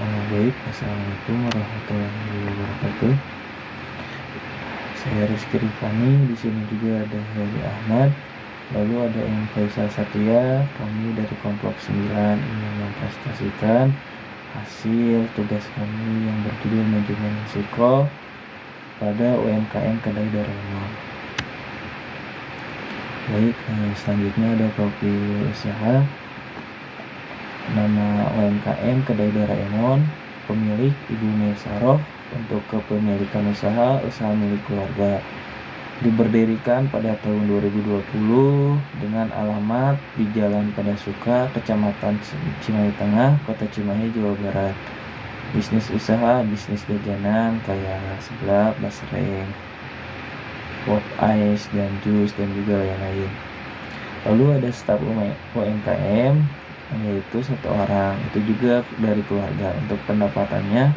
Baik, Assalamualaikum warahmatullahi wabarakatuh. Saya Rizky Rifani, di sini juga ada Heli Ahmad, lalu ada M. Faisal Satya. Kami dari kelompok 9 ingin mempresentasikan hasil tugas kami yang berjudul manajemen risiko pada UMKM Kedai Doraemon. Baik, selanjutnya ada profil usaha. Nama UMKM Kedai Doraemon, pemilik Ibu Mesaroh. Untuk kepemilikan usaha milik keluarga, diberdirikan pada tahun 2020 dengan alamat di Jalan Padasuka, Kecamatan Cimahi Tengah, Kota Cimahi, Jawa Barat. Bisnis usaha, bisnis jajanan kayak seblak, basreng, pop ice dan jus dan juga lain-lain. Lalu ada staf UMKM yaitu 1 orang, itu juga dari keluarga. Untuk pendapatannya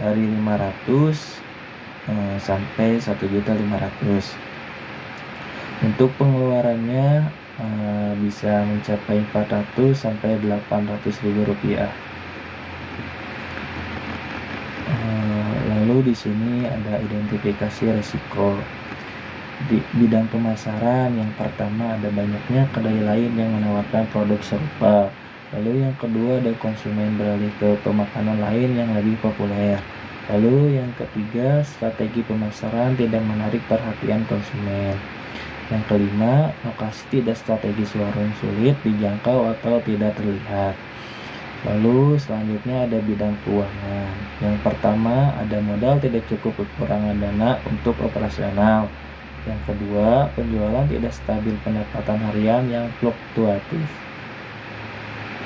dari 500 sampai 1.500.000. Untuk pengeluarannya bisa mencapai 400 sampai 800.000 rupiah. Lalu di sini ada identifikasi risiko. Di bidang pemasaran, yang pertama ada banyaknya kedai lain yang menawarkan produk serupa. Lalu yang kedua ada konsumen beralih ke pemakanan lain yang lebih populer. Lalu yang ketiga, strategi pemasaran tidak menarik perhatian konsumen. Yang kelima, lokasi tidak strategis, warung sulit dijangkau atau tidak terlihat. Lalu selanjutnya ada bidang keuangan. Yang pertama ada modal tidak cukup, kekurangan dana untuk operasional. Yang kedua, penjualan tidak stabil, pendapatan harian yang fluktuatif.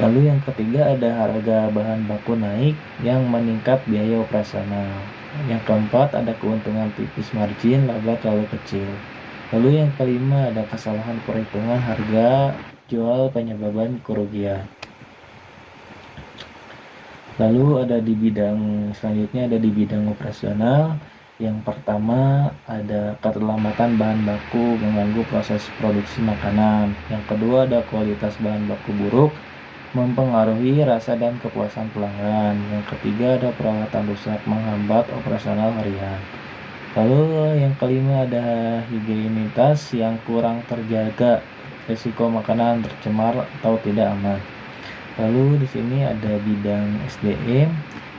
Lalu yang ketiga ada harga bahan baku naik yang meningkat biaya operasional. Yang keempat ada keuntungan tipis, margin laba terlalu kecil. Lalu yang kelima ada kesalahan perhitungan harga jual penyebabkan kerugian. Lalu ada di bidang selanjutnya ada di bidang operasional. Yang pertama ada keterlambatan bahan baku mengganggu proses produksi makanan. Yang kedua ada kualitas bahan baku buruk mempengaruhi rasa dan kepuasan pelanggan. Yang ketiga ada peralatan rusak menghambat operasional harian. Lalu yang kelima ada higienitas yang kurang terjaga, risiko makanan tercemar atau tidak aman. Lalu di sini ada bidang SDM.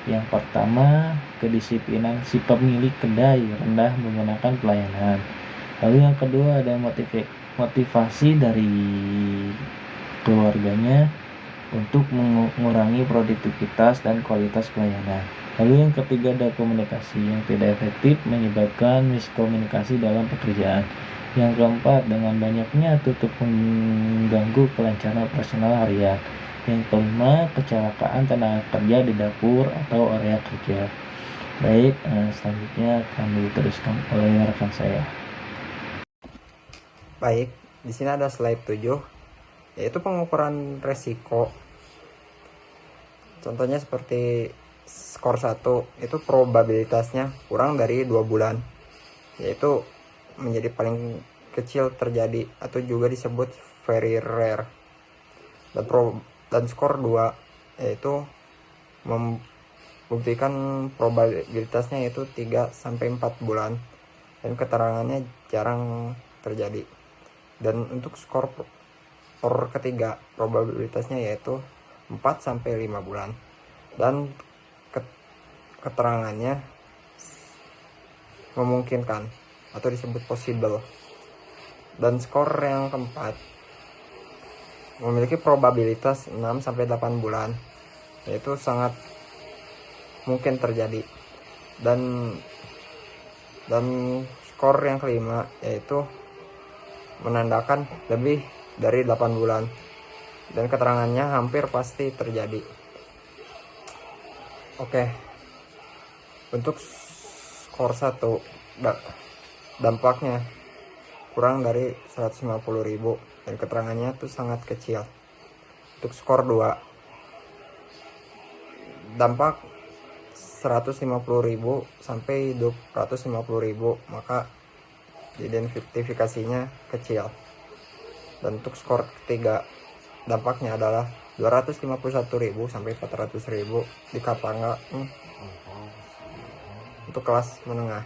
Yang pertama, kedisiplinan si pemilik kedai rendah menggunakan pelayanan. Lalu yang kedua ada motivasi dari keluarganya untuk mengurangi produktivitas dan kualitas pelayanan. Lalu yang ketiga ada komunikasi yang tidak efektif menyebabkan miskomunikasi dalam pekerjaan. Yang keempat, dengan banyaknya tutup mengganggu kelancaran operasional harian. Yang kelima, kecelakaan tenaga kerja di dapur atau area kerja. Baik, selanjutnya akan diteruskan oleh rekan saya. Baik, di sini ada slide 7, yaitu pengukuran resiko. Contohnya seperti skor 1, itu probabilitasnya kurang dari 2 bulan, yaitu menjadi paling kecil terjadi atau juga disebut very rare. Dan skor 2, yaitu membuktikan probabilitasnya yaitu 3 sampai 4 bulan dan keterangannya jarang terjadi. Dan untuk skor ketiga, probabilitasnya yaitu 4 sampai 5 bulan dan keterangannya memungkinkan atau disebut possible. Dan skor yang keempat memiliki probabilitas 6 sampai 8 bulan, yaitu sangat mungkin terjadi. Dan skor yang kelima yaitu menandakan lebih dari 8 bulan dan keterangannya hampir pasti terjadi. Oke, untuk skor 1 dampaknya kurang dari 150.000 dan keterangannya itu sangat kecil. Untuk skor 2 dampak 150.000 sampai 250.000, maka identifikasinya kecil. Dan untuk skor ketiga dampaknya adalah 251.000 sampai 400.000 di Kapangga untuk kelas menengah.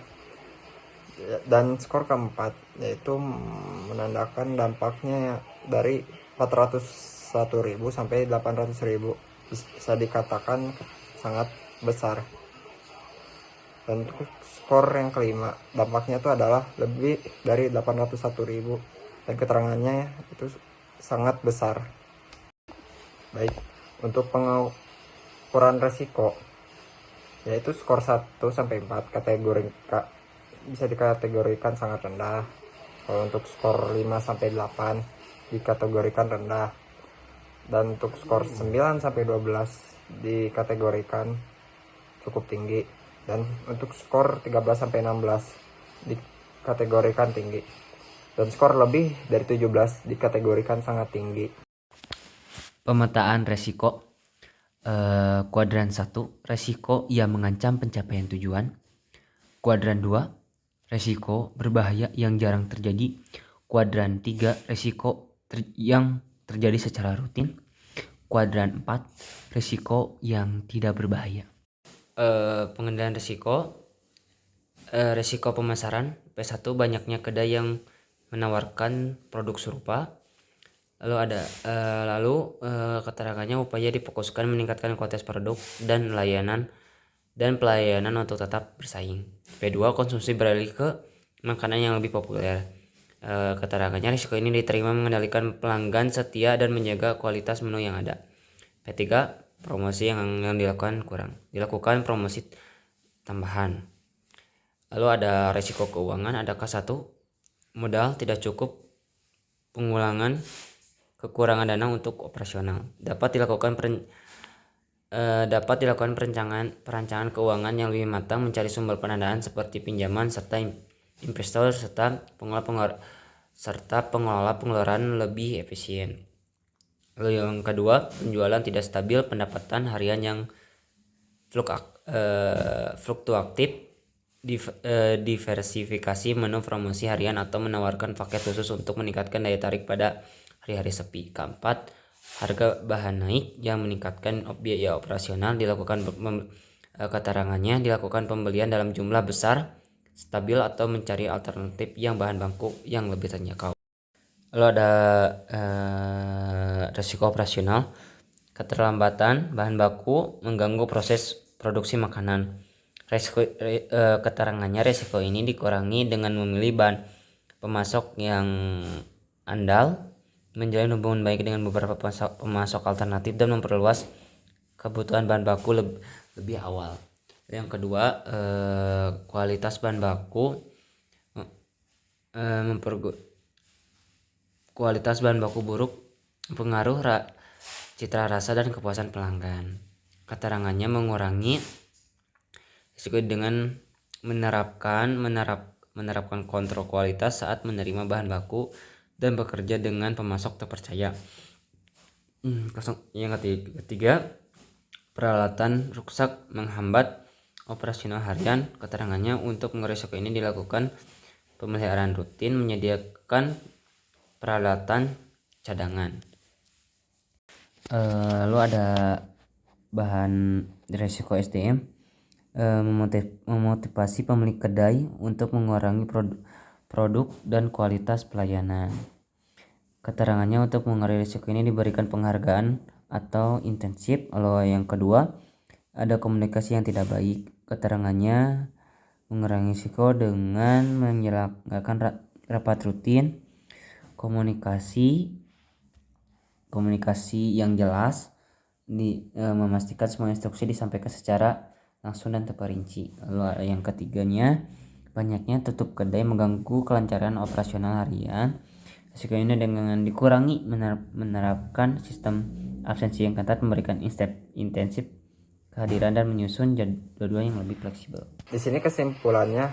Dan skor keempat yaitu menandakan dampaknya dari 401.000 sampai 800.000, bisa dikatakan sangat besar. Dan untuk skor yang kelima, dampaknya itu adalah lebih dari 801.000 dan keterangannya itu sangat besar. Baik, untuk pengukuran resiko yaitu skor 1 sampai 4 bisa dikategorikan sangat rendah. Kalau untuk skor 5 sampai 8 dikategorikan rendah. Dan untuk skor 9 sampai 12 dikategorikan cukup tinggi. Dan untuk skor 13 sampai 16 dikategorikan tinggi. Dan skor lebih dari 17 dikategorikan sangat tinggi. Pemetaan resiko. Kuadran 1, resiko yang mengancam pencapaian tujuan. Kuadran 2, resiko berbahaya yang jarang terjadi. Kuadran 3, resiko yang terjadi secara rutin. Kuadran 4, resiko yang tidak berbahaya. Pengendalian resiko. Resiko pemasaran. P1, banyaknya kedai yang menawarkan produk serupa. Lalu keterangannya, upaya difokuskan meningkatkan kualitas produk dan pelayanan untuk tetap bersaing. P2, konsumsi beralih ke makanan yang lebih populer. Keterangannya, risiko ini diterima mengendalikan pelanggan setia dan menjaga kualitas menu yang ada. P3, promosi yang dilakukan kurang. Dilakukan promosi tambahan. Lalu ada risiko keuangan, ada K1, modal tidak cukup, pengulangan kekurangan dana untuk operasional. Dapat dilakukan perancangan keuangan yang lebih matang, mencari sumber pendanaan seperti pinjaman serta investor serta pengelola pengeluaran lebih efisien. Lalu yang kedua, penjualan tidak stabil, pendapatan harian yang fluktuatif, diversifikasi menu promosi harian atau menawarkan paket khusus untuk meningkatkan daya tarik pada hari-hari sepi. Keempat, harga bahan naik yang meningkatkan biaya operasional. Keterangannya, dilakukan pembelian dalam jumlah besar, stabil, atau mencari alternatif yang bahan baku yang lebih terjangkau. Lalu ada risiko operasional. Keterlambatan bahan baku mengganggu proses produksi makanan. Keterangannya, risiko ini dikurangi dengan memilih bahan pemasok yang andal, menjalin hubungan baik dengan beberapa pemasok alternatif, dan memperluas kebutuhan bahan baku lebih awal. Yang kedua, kualitas bahan baku. Kualitas bahan baku buruk pengaruh citra rasa dan kepuasan pelanggan. Keterangannya, mengurangi risiko dengan menerapkan kontrol kualitas saat menerima bahan baku dan bekerja dengan pemasok terpercaya. Yang ketiga, peralatan rusak menghambat operasional harian. Keterangannya, untuk risiko ini dilakukan pemeliharaan rutin, menyediakan peralatan cadangan. Lalu ada bahan risiko SDM, memotivasi pemilik kedai untuk mengurangi produk dan kualitas pelayanan. Keterangannya, untuk mengurangi risiko ini diberikan penghargaan atau intensif. Lalu yang kedua, ada komunikasi yang tidak baik. Keterangannya, mengurangi risiko dengan menyelenggarakan rapat rutin, komunikasi yang jelas, memastikan semua instruksi disampaikan secara langsung dan terperinci. Lalu yang ketiganya, banyaknya tutup kedai mengganggu kelancaran operasional harian. Risiko ini dengan dikurangi menerapkan sistem absensi yang ketat, memberikan intensif kehadiran, dan menyusun jadwal yang lebih fleksibel. Di sini kesimpulannya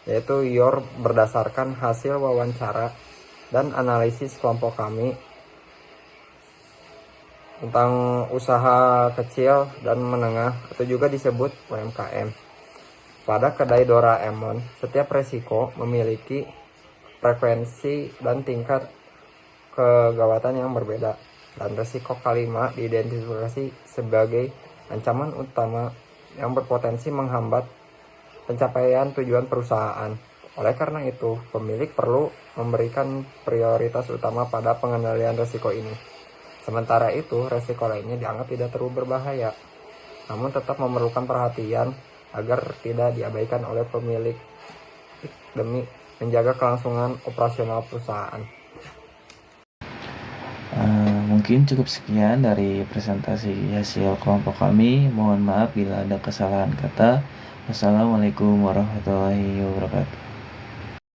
yaitu YOR berdasarkan hasil wawancara dan analisis kelompok kami tentang usaha kecil dan menengah atau juga disebut UMKM. Pada kedai Doraemon, setiap resiko memiliki frekuensi dan tingkat kegawatan yang berbeda. Dan resiko kelima diidentifikasi sebagai ancaman utama yang berpotensi menghambat pencapaian tujuan perusahaan. Oleh karena itu, pemilik perlu memberikan prioritas utama pada pengendalian resiko ini. Sementara itu, resiko lainnya dianggap tidak terlalu berbahaya, namun tetap memerlukan perhatian agar tidak diabaikan oleh pemilik demi menjaga kelangsungan operasional perusahaan. Mungkin cukup sekian dari presentasi hasil kelompok kami. Mohon maaf bila ada kesalahan kata. Wassalamualaikum warahmatullahi wabarakatuh.